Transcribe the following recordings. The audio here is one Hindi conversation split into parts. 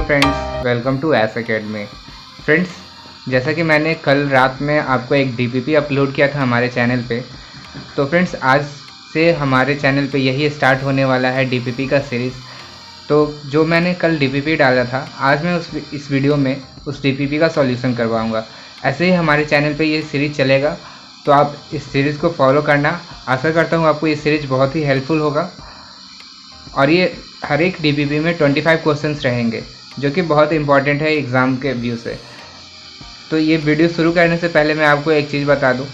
Friends, welcome to S academy. Friends, जैसा कि मैंने कल रात में आपको एक डीपीपी अपलोड किया था हमारे चैनल पे, तो फ्रेंड्स आज से हमारे चैनल पे यही स्टार्ट होने वाला है डीपीपी का सीरीज़। तो जो मैंने कल डीपीपी डाला था, आज मैं इस वीडियो में उस डीपीपी का सॉल्यूशन करवाऊँगा। ऐसे ही हमारे चैनल पे ये सीरीज़ चलेगा, तो आप इस सीरीज़ को फॉलो करना। आशा करता हूँ आपको ये सीरीज़ बहुत ही हेल्पफुल होगा। और ये हर एक डीपीपी में 25 क्वेश्चंस रहेंगे, जो कि बहुत इंपॉर्टेंट है एग्ज़ाम के व्यू से। तो ये वीडियो शुरू करने से पहले मैं आपको एक चीज़ बता दूं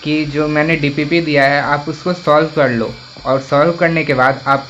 कि जो मैंने डीपीपी दिया है आप उसको सॉल्व कर लो, और सॉल्व करने के बाद आप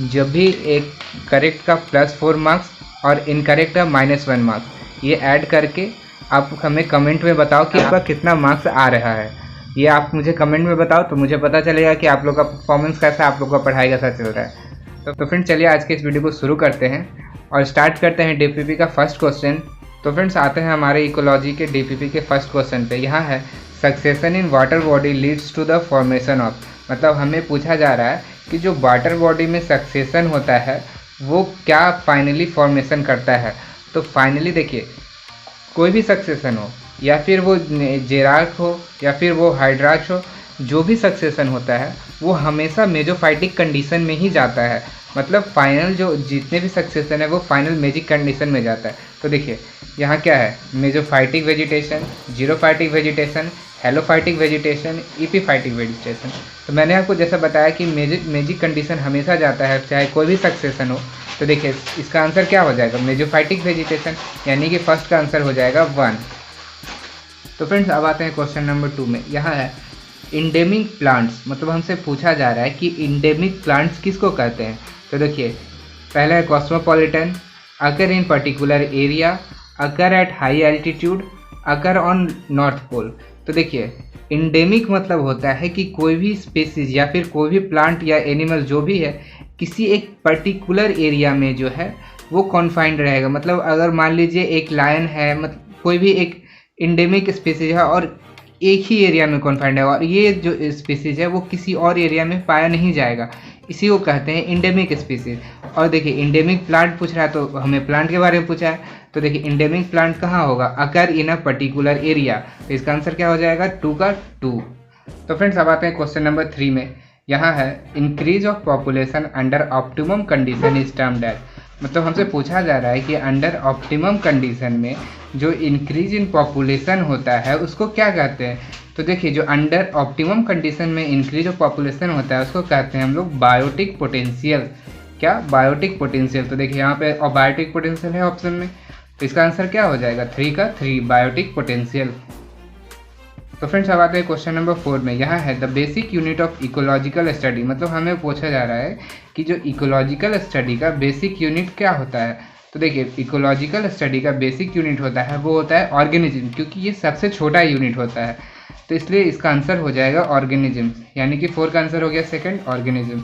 जब भी एक करेक्ट का +4 मार्क्स और इनकरेक्ट का -1 मार्क्स ये ऐड करके आप हमें कमेंट में बताओ कि आपका कितना मार्क्स आ रहा है। ये आप मुझे कमेंट में बताओ तो मुझे पता चलेगा कि आप लोग का परफॉर्मेंस कैसा है, आप लोग का पढ़ाई कैसा चल रहा है। तो फ्रेंड्स, चलिए आज के इस वीडियो को शुरू करते हैं और स्टार्ट करते हैं डीपीपी का फर्स्ट क्वेश्चन। तो फ्रेंड्स, आते हैं हमारे इकोलॉजी के डीपीपी के फर्स्ट क्वेश्चन पे। यहाँ है succession in water body leads to the formation of. मतलब हमें पूछा जा रहा है कि जो वाटर बॉडी में सक्सेशन होता है वो क्या फाइनली फॉर्मेशन करता है। तो फाइनली देखिए, कोई भी सक्सेशन हो, या फिर वो जेरार्क हो या फिर वो हाइड्राक्स हो, जो भी सक्सेशन होता है वो हमेशा मेजोफाइटिक कंडीशन में ही जाता है। मतलब फाइनल जो जितने भी सक्सेशन है वो फाइनल मेजिक कंडीशन में जाता है। तो देखिए यहाँ क्या है, मेजोफाइटिक vegetation, xerophytic vegetation, हेलोफाइटिक vegetation, ईपीफाइटिक vegetation. तो मैंने आपको जैसा बताया कि मेजिक कंडीशन हमेशा जाता है चाहे कोई भी सक्सेशन हो। तो देखिए इसका आंसर क्या हो जाएगा, मेजोफाइटिक वेजिटेशन, यानी कि फर्स्ट का आंसर हो जाएगा 1। तो फ्रेंड्स, अब आते हैं क्वेश्चन नंबर 2 में। यहाँ है इंडेमिक प्लांट्स। मतलब हमसे पूछा जा रहा है कि इंडेमिक प्लांट्स किसको कहते हैं। तो देखिए पहला है cosmopolitan, occur in particular area, occur at high altitude, occur on north pole. तो देखिए इंडेमिक मतलब होता है कि कोई भी स्पेसीज या फिर कोई भी प्लांट या एनिमल जो भी है किसी एक पर्टिकुलर एरिया में जो है वो कॉन्फाइंड रहेगा। मतलब अगर मान लीजिए एक लायन है, मतलब कोई भी एक इंडेमिक स्पेसीज है और एक ही एरिया में कॉन्फाइंड है, और ये जो स्पीसीज है वो किसी और एरिया में पाया नहीं जाएगा, इसी को कहते हैं इंडेमिक स्पीसीज। और देखिए इंडेमिक प्लांट पूछ रहा है तो हमें प्लांट के बारे में पूछा है। तो देखिए इंडेमिक प्लांट कहाँ होगा, अकर इन अ पर्टिकुलर एरिया। तो इसका आंसर क्या हो जाएगा, 2 का 2। तो फ्रेंड्स, अब आते हैं क्वेश्चन नंबर 3 में। यहाँ है increase of population under optimum condition is termed as. मतलब हमसे पूछा जा रहा है कि अंडर ऑप्टिमम कंडीशन में जो इंक्रीज इन पॉपुलेशन होता है उसको क्या कहते हैं। तो देखिए जो अंडर ऑप्टिमम कंडीशन में इंक्रीज ऑफ पॉपुलेशन होता है उसको कहते हैं हम लोग बायोटिक पोटेंशियल। क्या, बायोटिक पोटेंशियल। तो देखिए यहाँ पे बायोटिक पोटेंशियल है ऑप्शन में, तो इसका आंसर क्या हो जाएगा, 3 का 3, बायोटिक पोटेंशियल। तो फ्रेंड्स, अब आते हैं क्वेश्चन नंबर 4 में। यहाँ है the basic unit of ecological study. मतलब हमें पूछा जा रहा है कि जो इकोलॉजिकल स्टडी का बेसिक यूनिट क्या होता है। तो देखिए इकोलॉजिकल स्टडी का बेसिक यूनिट होता है वो होता है ऑर्गेनिज्म, क्योंकि ये सबसे छोटा यूनिट होता है। तो इसलिए इसका आंसर हो जाएगा ऑर्गेनिज्म, यानी कि 4 का आंसर हो गया सेकंड, ऑर्गेनिज्म।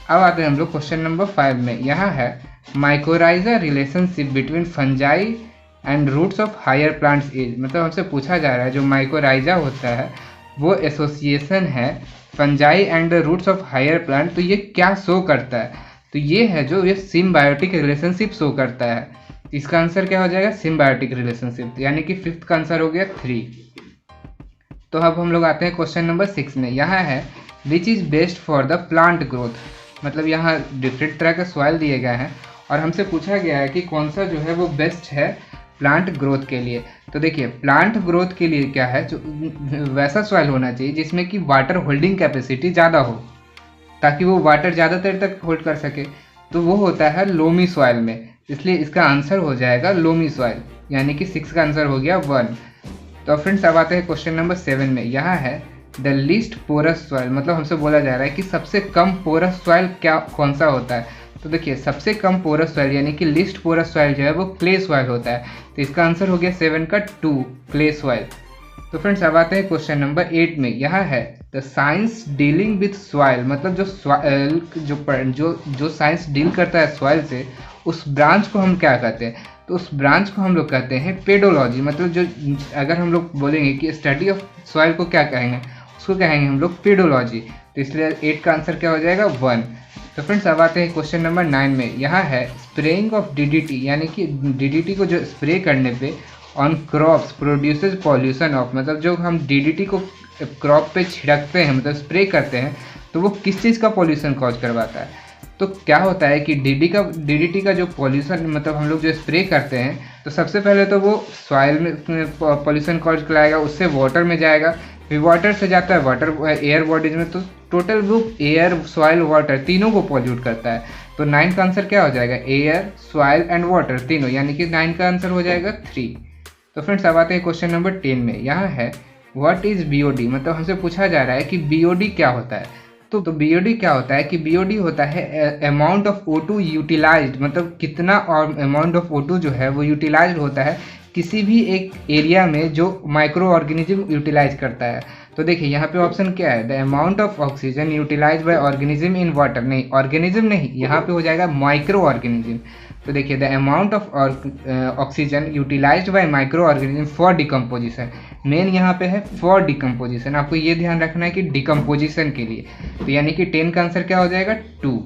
अब आते हैं हम लोग क्वेश्चन नंबर 5 में। यहाँ है mycorrhiza relationship between fungi and roots of higher plants as. मतलब हमसे पूछा जा रहा है जो माइकोराइजा होता है वो एसोसिएशन है fungi and roots of higher plant, तो ये क्या शो करता है। तो ये है जो ये सिम्बायोटिक रिलेशनशिप शो करता है। इसका आंसर क्या हो जाएगा, सिम्बायोटिक रिलेशनशिप, यानी कि 5th का आंसर हो गया 3। तो अब हम लोग आते हैं क्वेश्चन नंबर 6 में। यहाँ है which is best for the plant growth. मतलब यहाँ डिफरेंट तरह के सॉइल दिए गए हैं और हमसे पूछा गया है कि कौन सा जो है वो बेस्ट है प्लांट ग्रोथ के लिए। तो देखिए प्लांट ग्रोथ के लिए क्या है, जो वैसा सॉइल होना चाहिए जिसमें कि वाटर होल्डिंग कैपेसिटी ज़्यादा हो, ताकि वो वाटर ज़्यादा देर तक होल्ड कर सके। तो वो होता है लोमी सॉइल में, इसलिए इसका आंसर हो जाएगा लोमी सॉइल, यानी कि 6 का आंसर हो गया 1। तो फ्रेंड्स, अब आते हैं क्वेश्चन नंबर 7 में। यहाँ है द लीस्ट पोरस सॉइल। मतलब हमसे बोला जा रहा है कि सबसे कम पोरस सॉइल क्या कौन सा होता है। तो देखिए सबसे कम पोरस सॉइल यानी कि लिस्ट पोरस सॉइल जो है वो क्ले सॉइल होता है। तो इसका आंसर हो गया 7 का 2, क्ले सॉइल। तो फ्रेंड्स, अब आते हैं क्वेश्चन नंबर 8 में। यहाँ है the science dealing with soil. मतलब जो सॉइल जो साइंस डील करता है सॉइल से, उस ब्रांच को हम क्या कहते हैं। तो उस ब्रांच को हम लोग कहते हैं पेडोलॉजी। मतलब जो अगर हम लोग बोलेंगे कि स्टडी ऑफ सॉइल को क्या कहेंगे, उसको कहेंगे हम लोग पेडोलॉजी। तो इसलिए 8 का आंसर क्या हो जाएगा 1। तो फ्रेंड्स अब आते हैं क्वेश्चन नंबर 9 में। यहाँ है स्प्रेइंग ऑफ डीडीटी, यानी कि डीडीटी को जो स्प्रे करने पे on crops produces pollution of, मतलब जो हम डीडीटी को क्रॉप पे छिड़कते हैं मतलब स्प्रे करते हैं तो वो किस चीज़ का पॉल्यूशन कॉज करवाता है। तो क्या होता है कि डीडीटी का जो पॉल्यूशन मतलब हम लोग जो स्प्रे करते हैं तो सबसे पहले तो वो सॉइल में पॉल्यूशन कॉज कराएगा, उससे वाटर में जाएगा, फिर वाटर से जाता है वाटर एयर बॉडीज में, तो टोटल वो एयर सॉइल वाटर तीनों को पॉल्यूट करता है। तो 9 का आंसर क्या हो जाएगा एयर सॉइल एंड वाटर तीनों, यानी कि 9 का आंसर हो जाएगा 3। तो फ्रेंड्स अब आते हैं क्वेश्चन नंबर 10 में। यहाँ है व्हाट इज बीओडी, मतलब हमसे पूछा जा रहा है कि बीओडी क्या होता है। तो बीओडी क्या होता है कि बीओडी होता है अमाउंट ऑफ O2 यूटिलाइज्ड, मतलब कितना और अमाउंट ऑफ O2 जो है वो यूटिलाइज्ड होता है किसी भी एक एरिया में जो माइक्रो ऑर्गेनिज्म यूटिलाइज करता है। तो देखिए यहाँ पे ऑप्शन क्या है, the amount of oxygen utilise by organism in water, नहीं ऑर्गेनिज्म नहीं, यहाँ पे हो जाएगा माइक्रो ऑर्गेनिज्म। तो देखिए the amount of oxygen utilised by micro organism for decomposition, main यहाँ पे है फॉर डिकम्पोजिशन, आपको ये ध्यान रखना है कि डिकम्पोजिशन के लिए। तो यानी कि 10 का आंसर क्या हो जाएगा 2।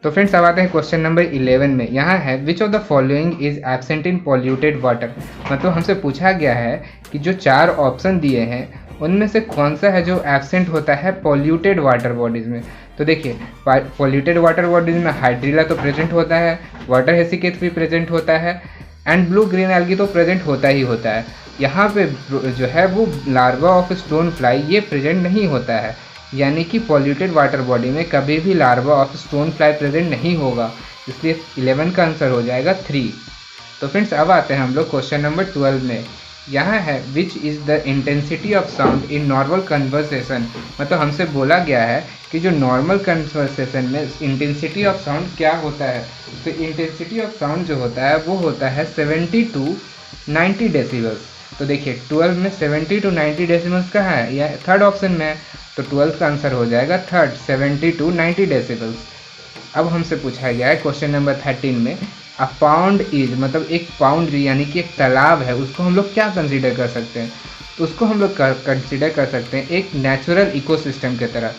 तो फ्रेंड्स अब आते हैं क्वेश्चन नंबर 11 में। यहाँ है which of the following is absent in polluted water, मतलब हमसे पूछा गया है कि जो 4 ऑप्शन दिए हैं उनमें से कौन सा है जो एब्सेंट होता है पॉल्यूटेड वाटर बॉडीज़ में। तो देखिए पॉल्यूटेड वाटर बॉडीज़ में हाइड्रिला तो प्रेजेंट होता है, वाटर हेसिकेट भी प्रेजेंट होता है एंड ब्लू ग्रीन एल्गी तो प्रेजेंट होता ही होता है। यहाँ पे जो है वो लार्वा ऑफ स्टोन फ्लाई ये प्रेजेंट नहीं होता है, यानी कि पॉल्यूटेड वाटर बॉडी में कभी भी larva of stone fly present नहीं होगा, इसलिए 11 का आंसर हो जाएगा 3। तो फ्रेंड्स अब आते हैं हम लोग क्वेश्चन नंबर 12 में। यहाँ है which is the intensity of sound in normal conversation, मतलब हमसे बोला गया है कि जो नॉर्मल कन्वर्सेशन में इंटेंसिटी ऑफ साउंड क्या होता है। तो इंटेंसिटी ऑफ साउंड जो होता है वो होता है 70 to 90 डेसिबल्स। तो देखिए 12 में 70 to 90 डेसिबल्स कहाँ है, यह थर्ड ऑप्शन में है, तो 12 का आंसर हो जाएगा थर्ड 70 to 90 डेसिबल्स। अब हमसे पूछा गया है क्वेश्चन नंबर 13 में अ पाउंड इज, मतलब एक पाउंड यानी कि एक तालाब है, उसको हम लोग क्या कंसीडर कर सकते हैं। तो उसको हम लोग कंसीडर कर सकते हैं एक नेचुरल इकोसिस्टम की तरह,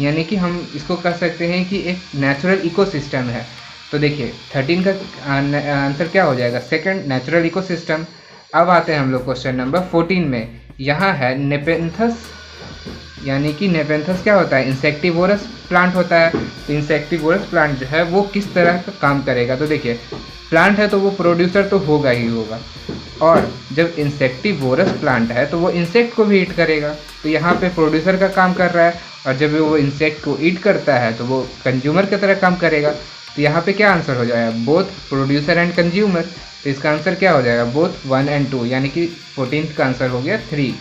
यानी कि हम इसको कह सकते हैं कि एक नेचुरल इकोसिस्टम है। तो देखिए 13 का आंसर क्या हो जाएगा सेकंड नेचुरल इकोसिस्टम। अब आते हैं हम लोग क्वेश्चन नंबर 14 में। यहाँ है नेपेंथस, यानी कि नेपेंथस क्या होता है इंसेक्टिवोरस प्लांट होता है। तो इंसेक्टिवोरस प्लांट जो है वो किस तरह का काम करेगा। तो देखिए प्लांट है तो वो प्रोड्यूसर तो होगा ही होगा, और जब इंसेक्टिवोरस प्लांट है तो वो इंसेक्ट को भी ईट करेगा, तो यहाँ पे प्रोड्यूसर का काम कर रहा है, और जब वो इंसेक्ट को ईट करता है तो वो कंज्यूमर की तरह काम करेगा। तो यहाँ पे क्या आंसर हो जाएगा बोथ प्रोड्यूसर एंड कंज्यूमर। तो इसका आंसर क्या हो जाएगा बोथ 1 and 2, यानी कि 14th का आंसर हो गया 3।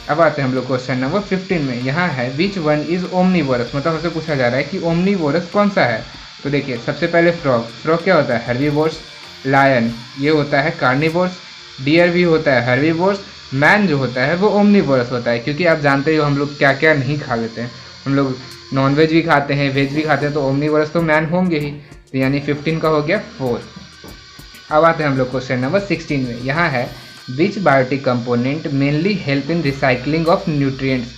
अब आते हैं हम लोग क्वेश्चन नंबर 15 में। यहाँ है विच वन इज ओमनीवोरस, मतलब हमसे पूछा जा रहा है कि ओमनीवोरस कौन सा है। तो देखिए सबसे पहले फ्रॉग क्या होता है हर्बीवोर्स, लायन ये होता है कार्निवोर्स, डियर भी होता है हर्बीवोर्स, मैन जो होता है वो ओमनीवोरस होता है, क्योंकि आप जानते हो हम लोग क्या क्या नहीं खा लेते हैं, हम लोग नॉनवेज भी खाते हैं वेज भी खाते हैं, तो ओमनीवोरस तो मैन होंगे ही। तो यानी 15 का हो गया 4। अब आते हैं हम लोग क्वेश्चन नंबर 16 में। यहाँ है which biotic component mainly help in recycling of nutrients,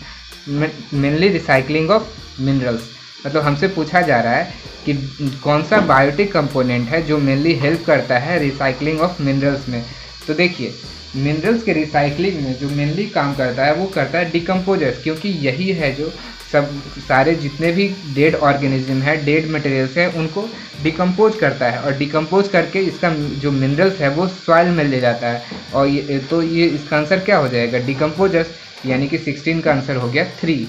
mainly recycling of minerals, मतलब हमसे पूछा जा रहा है कि कौन सा बायोटिक कंपोनेंट है जो मेनली हेल्प करता है रिसाइकलिंग ऑफ मिनरल्स में। तो देखिए मिनरल्स के रिसाइकलिंग में जो मेनली काम करता है वो करता है डिकम्पोजर्स, क्योंकि यही है जो सब सारे जितने भी डेड ऑर्गेनिज्म है डेड मटेरियल्स हैं उनको डिकम्पोज करता है, और डिकम्पोज करके इसका जो मिनरल्स है वो सॉइल में ले जाता है, और ये इसका आंसर क्या हो जाएगा डिकम्पोजर्स, यानी कि 16 का आंसर हो गया 3।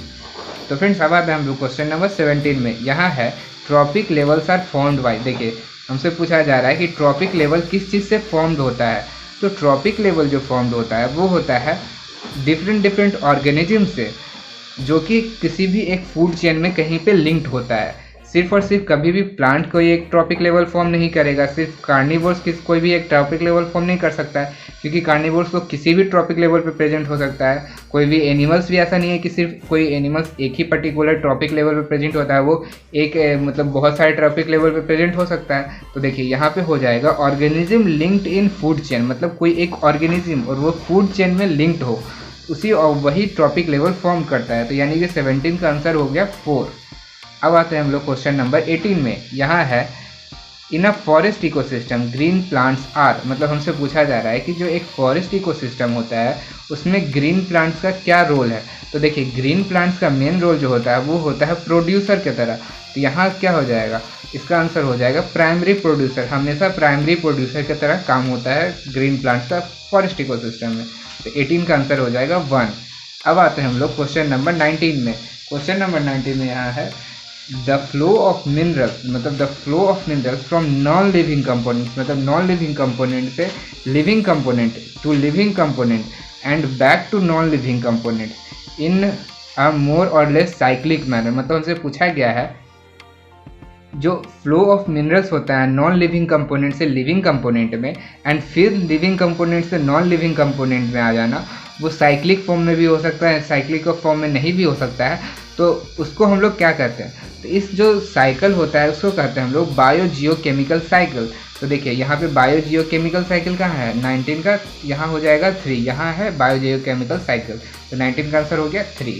तो फ्रेंड्स अब आते हैं हम लोग क्वेश्चन नंबर 17 में। यहाँ है trophic levels are formed by, देखिए हमसे पूछा जा रहा है कि ट्रॉपिक लेवल किस चीज़ से फॉर्म्ड होता है। तो ट्रॉपिक लेवल जो फॉर्म्ड होता है वो होता है डिफरेंट ऑर्गेनिज्म से, जो कि किसी भी एक फूड चेन में कहीं पे लिंक्ड होता है। सिर्फ और सिर्फ कभी भी प्लांट कोई एक ट्रॉपिक लेवल फॉर्म नहीं करेगा, सिर्फ कार्निवोर्स कोई भी एक ट्रॉपिक लेवल फॉर्म नहीं कर सकता है, क्योंकि कार्निवोर्स तो किसी भी ट्रॉपिक लेवल पे प्रेजेंट हो सकता है। कोई भी एनिमल्स भी ऐसा नहीं है कि सिर्फ कोई एनिमल्स एक ही पर्टिकुलर ट्रॉपिक लेवल पे प्रेजेंट होता है, वो एक मतलब बहुत सारे ट्रॉपिक लेवल पे प्रेजेंट हो सकता है। तो देखिए यहाँ पे हो जाएगा organism linked in food chain, मतलब कोई एक ऑर्गेनिज्म और वो फूड चेन में लिंक्ड हो, उसी और वही ट्रॉपिक लेवल फॉर्म करता है। तो यानी कि 17 का आंसर हो गया 4। अब आते हैं हम लोग क्वेश्चन नंबर 18 में। यहाँ है in a forest ecosystem green plants are, मतलब हमसे पूछा जा रहा है कि जो एक फॉरेस्ट इकोसिस्टम होता है उसमें ग्रीन प्लांट्स का क्या रोल है। तो देखिए ग्रीन प्लांट्स का मेन रोल जो होता है वो होता है प्रोड्यूसर की तरह। तो यहाँ क्या हो जाएगा, इसका आंसर हो जाएगा प्राइमरी प्रोड्यूसर। हमेशा प्राइमरी प्रोड्यूसर की तरह काम होता है ग्रीन प्लांट्स का फॉरेस्ट इकोसिस्टम में। तो 18 का आंसर हो जाएगा 1। अब आते हैं हम लोग क्वेश्चन नंबर 19 में। क्वेश्चन नंबर 19 में यहाँ है द फ्लो ऑफ मिनरल्स, मतलब the flow of minerals from non living components, मतलब नॉन लिविंग कंपोनेंट से living component to living component and back to non living component in a more और लेस साइक्लिक मैनर। मतलब हमसे पूछा गया है जो फ्लो ऑफ मिनरल्स होता है नॉन लिविंग कंपोनेंट से लिविंग कंपोनेंट में एंड फिर लिविंग कंपोनेंट से नॉन लिविंग कंपोनेंट में आ जाना, वो साइक्लिक फॉर्म में भी हो सकता है, साइक्लिक फॉर्म में नहीं भी हो सकता है। तो उसको हम लोग क्या करते हैं, तो इस जो साइकिल होता है उसको कहते हैं हम लोग बायो जियो केमिकल साइकिल। तो देखिए यहाँ पे बायो जियो केमिकल साइकिल कहाँ है, 19 का यहाँ हो जाएगा 3, यहाँ है बायो जियो केमिकल साइकिल। तो 19 का आंसर हो गया 3।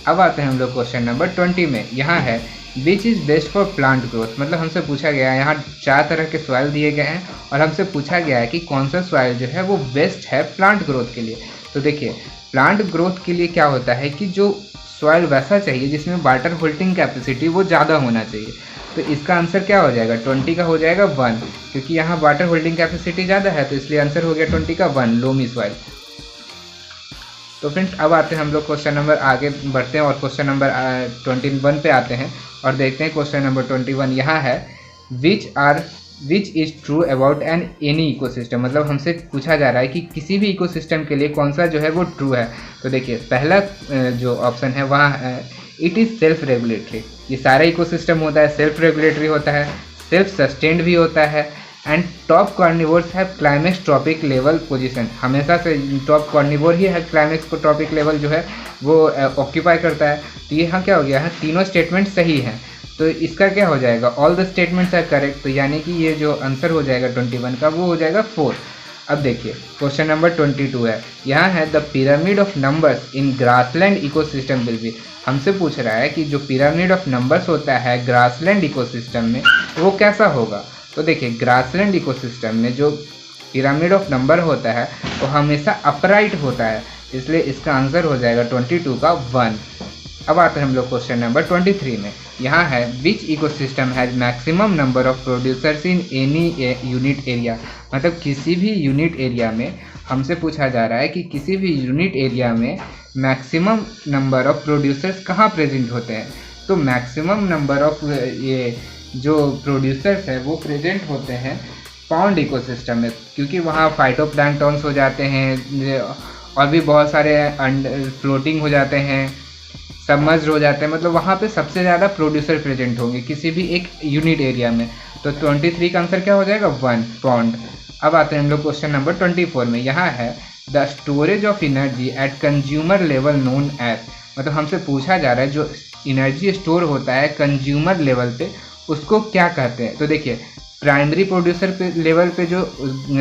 अब आते हैं हम लोग क्वेश्चन नंबर 20 में। यहाँ है which is best for plant growth, मतलब हमसे पूछा गया है, यहाँ 4 तरह के सॉइल दिए गए हैं और हमसे पूछा गया है कि कौन सा सॉइल जो है वो बेस्ट है प्लांट ग्रोथ के लिए। तो देखिए प्लांट ग्रोथ के लिए क्या होता है कि जो सॉइल वैसा चाहिए जिसमें वाटर होल्डिंग कैपेसिटी वो ज़्यादा होना चाहिए। तो इसका आंसर क्या हो जाएगा, 20 का हो जाएगा 1, क्योंकि यहाँ वाटर होल्डिंग कैपेसिटी ज़्यादा है तो इसलिए आंसर हो गया 20 का 1, लोमी सॉइल। तो फ्रेंड्स अब आते हैं हम लोग क्वेश्चन नंबर आगे बढ़ते हैं और क्वेश्चन नंबर 21 पे आते हैं और देखते हैं क्वेश्चन नंबर 21। यहाँ है which is true about any ecosystem, मतलब हमसे पूछा जा रहा है कि किसी भी इकोसिस्टम के लिए कौन सा जो है वो ट्रू है। तो देखिए पहला जो ऑप्शन है वहाँ है इट इज़ सेल्फ रेगुलेटरी। ये सारा इकोसिस्टम होता है सेल्फ रेगुलेटरी होता है, सेल्फ सस्टेन्ड भी होता है and top carnivores have climax trophic level position. हमेशा से टॉप कार्निवोर ही है क्लाइमेक्स को ट्रॉपिक लेवल जो है वो ऑक्यूपाई करता है। तो यहाँ क्या हो गया है, तीनों स्टेटमेंट सही हैं। तो इसका क्या हो जाएगा, all the statements are correct. तो यानी कि ये जो आंसर हो जाएगा 21 का वो हो जाएगा 4। अब देखिए क्वेश्चन नंबर 22 है। यहाँ है the pyramid of numbers in grassland ecosystem will be. हमसे पूछ रहा है कि जो पिरामिड ऑफ नंबर्स होता है ग्रासलैंड इकोसिस्टम में वो कैसा होगा। तो देखिए ग्रासलैंड इकोसिस्टम में जो पिरामिड ऑफ नंबर होता है वो हमेशा अपराइट होता है, इसलिए इसका आंसर हो जाएगा 22 का 1। अब आते हैं हम लोग क्वेश्चन नंबर 23 में। यहाँ है which ecosystem has maximum number of producers in any unit area, मतलब किसी भी यूनिट एरिया में हमसे पूछा जा रहा है कि किसी भी यूनिट एरिया में मैक्सिमम नंबर ऑफ प्रोड्यूसर्स कहाँ प्रेजेंट होते हैं। तो मैक्सिमम नंबर ऑफ ये जो प्रोड्यूसर्स हैं वो प्रेजेंट होते हैं पॉन्ड इकोसिस्टम में, क्योंकि वहाँ फाइटोप्लैंक्टन्स हो जाते हैं और भी बहुत सारे फ्लोटिंग हो जाते हैं, सबमर्ज्ड हो जाते हैं, मतलब वहाँ पे सबसे ज़्यादा प्रोड्यूसर प्रेजेंट होंगे किसी भी एक यूनिट एरिया में। तो 23 का आंसर क्या हो जाएगा 1, पॉन्ड। अब आते हैं हम लोग क्वेश्चन नंबर 24 में। यहाँ है the storage of energy at consumer level known as, मतलब हमसे पूछा जा रहा है जो एनर्जी स्टोर होता है कंज्यूमर लेवल पे उसको क्या कहते हैं। तो देखिए प्राइमरी प्रोड्यूसर पे लेवल पे जो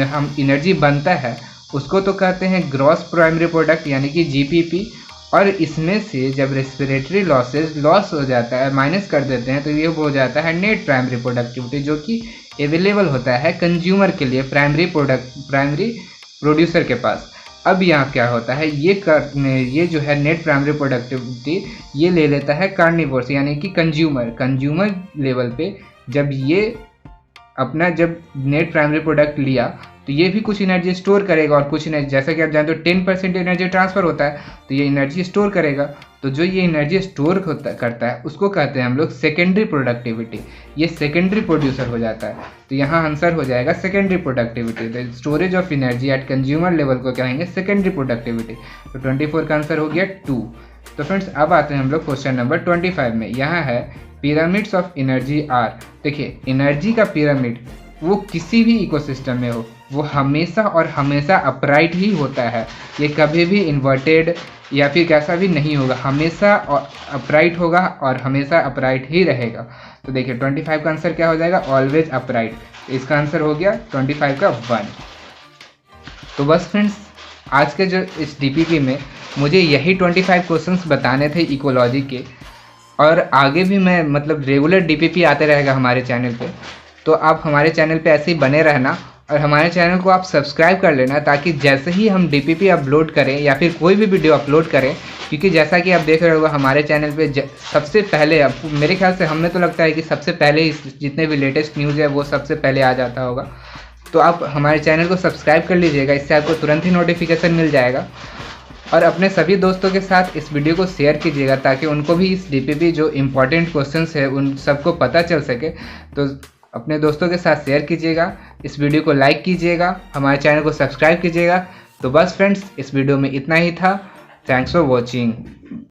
हम एनर्जी बनता है उसको तो कहते हैं ग्रॉस प्राइमरी प्रोडक्ट यानी कि जीपीपी, और इसमें से जब रेस्पिरेटरी लॉस हो जाता है माइनस कर देते हैं तो ये हो जाता है नेट प्राइमरी प्रोडक्टिविटी जो कि अवेलेबल होता है कंज्यूमर के लिए प्राइमरी प्रोड्यूसर के पास। अब यहाँ क्या होता है ये जो है नेट प्राइमरी प्रोडक्टिविटी ये ले लेता है कार्निवोर्स यानी कि कंज्यूमर लेवल पे। जब ये अपना जब नेट प्राइमरी प्रोडक्ट लिया तो ये भी कुछ एनर्जी स्टोर करेगा और कुछ एनर्जी, जैसा कि आप जानते हो 10% एनर्जी ट्रांसफ़र होता है तो ये एनर्जी स्टोर करेगा। तो जो ये एनर्जी स्टोर करता है उसको कहते हैं हम लोग सेकेंडरी प्रोडक्टिविटी, ये सेकेंडरी प्रोड्यूसर हो जाता है। तो यहाँ आंसर हो जाएगा secondary productivity. The storage of energy at consumer level को कहेंगे सेकेंडरी प्रोडक्टिविटी। तो 24 का आंसर हो गया 2। तो फ्रेंड्स अब आते हैं हम लोग क्वेश्चन नंबर 25 में। यहाँ है पिरामिड्स ऑफ एनर्जी आर। देखिए एनर्जी का पिरामिड वो किसी भी इकोसिस्टम में हो वो हमेशा और हमेशा अपराइट ही होता है, ये कभी भी इन्वर्टेड या फिर कैसा भी नहीं होगा, हमेशा अपराइट होगा और हमेशा अपराइट ही रहेगा। तो देखिए 25 का आंसर क्या हो जाएगा, ऑलवेज अपराइट। इसका आंसर हो गया 25 का 1। तो बस फ्रेंड्स आज के जो इस डीपीपी में मुझे यही 25 क्वेश्चंस बताने थे इकोलॉजी के, और आगे भी मैं मतलब रेगुलर डीपीपी आते रहेगा हमारे चैनल पे। तो आप हमारे चैनल पे ऐसे ही बने रहना और हमारे चैनल को आप सब्सक्राइब कर लेना, ताकि जैसे ही हम डीपीपी अपलोड करें या फिर कोई भी वीडियो अपलोड करें, क्योंकि जैसा कि आप देख रहे हो हमारे चैनल पे सबसे पहले, अब मेरे ख्याल से हमें तो लगता है कि सबसे पहले इस जितने भी लेटेस्ट न्यूज़ है वो सबसे पहले आ जाता होगा। तो आप हमारे चैनल को सब्सक्राइब कर लीजिएगा, इससे आपको तुरंत ही नोटिफिकेशन मिल जाएगा। और अपने सभी दोस्तों के साथ इस वीडियो को शेयर कीजिएगा, ताकि उनको भी इस डीपीपी जो इम्पोर्टेंट क्वेश्चंस है उन सबको पता चल सके। तो अपने दोस्तों के साथ शेयर कीजिएगा, इस वीडियो को लाइक कीजिएगा, हमारे चैनल को सब्सक्राइब कीजिएगा। तो बस फ्रेंड्स, इस वीडियो में इतना ही था। Thanks for watching.